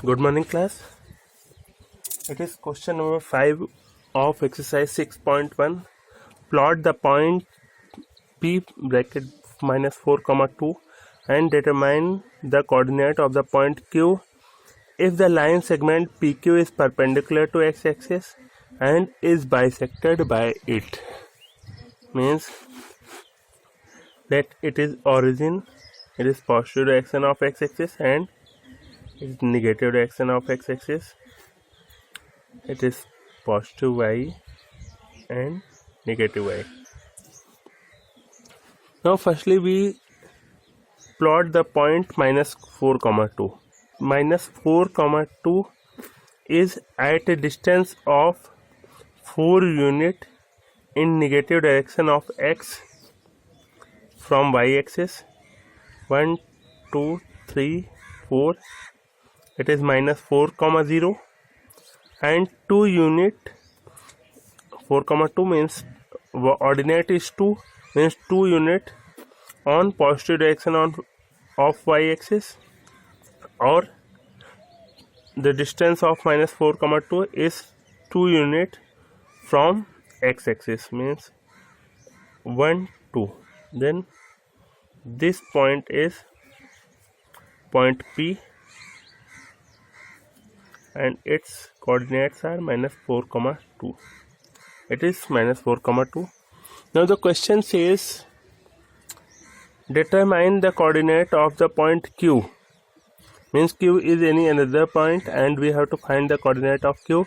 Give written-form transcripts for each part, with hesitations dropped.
Good morning, class. It is question number 5 of exercise 6.1. Plot the point P bracket minus 4 comma 2 and determine the coordinate of the point Q if the line segment PQ is perpendicular to x-axis and is bisected by it. Means that it is origin, it is positive direction of x-axis and it is negative direction of x-axis. It is positive y and negative y. Now firstly we plot the point minus 4 comma 2. Minus 4 comma 2 is at a distance of 4 unit in negative direction of x from y axis. 1, 2, 3, 4. It is minus 4 comma 0 and 2 unit. 4 comma 2 means ordinate is 2, means 2 unit on positive direction of y axis, or the distance of minus 4 comma 2 is 2 unit from x axis, means 1, 2. Then this point is point P and its coordinates are minus 4 comma 2. It is minus 4 comma 2. Now the question says determine the coordinate of the point Q. Means Q is any another point and we have to find the coordinate of Q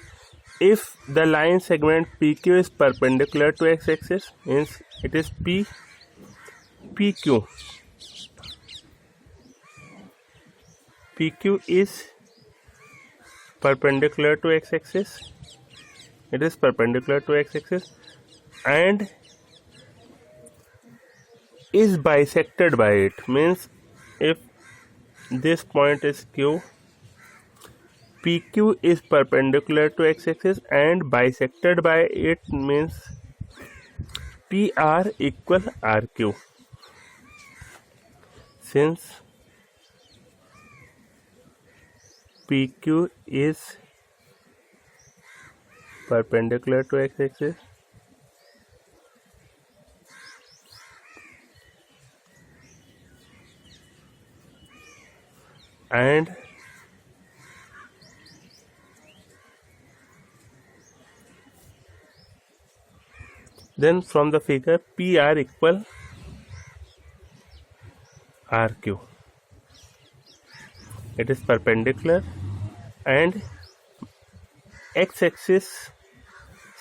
if the line segment PQ is perpendicular to x-axis. Means it is PQ. PQ is perpendicular to x-axis. It is perpendicular to x-axis and is bisected by it. Means if this point is Q, PQ is perpendicular to x-axis and bisected by it, means PR equal RQ. Since PQ is perpendicular to x-axis and then from the figure PR equal RQ. It is perpendicular and x-axis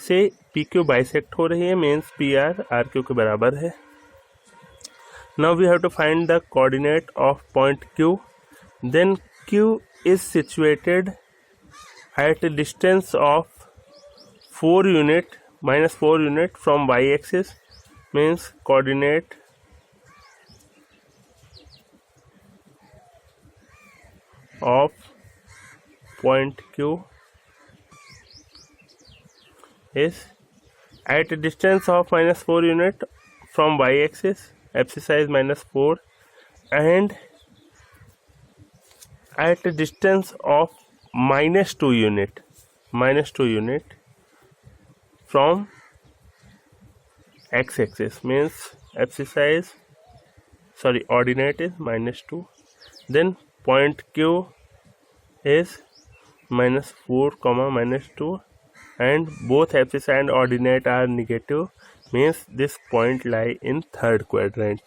से PQ bisect हो रही है, means PR RQ के बराबर है. Now we have to find the coordinate of point Q. Then Q is situated at a distance of 4 unit, minus 4 unit from y axis, means coordinate of point Q is at a distance of minus 4 unit from y axis, axis size minus 4, and at a distance of minus 2 unit from x axis, means axis size, ordinate is minus 2. Then point Q is minus 4 comma minus 2 and both axis and ordinate are negative, means this point lie in third quadrant.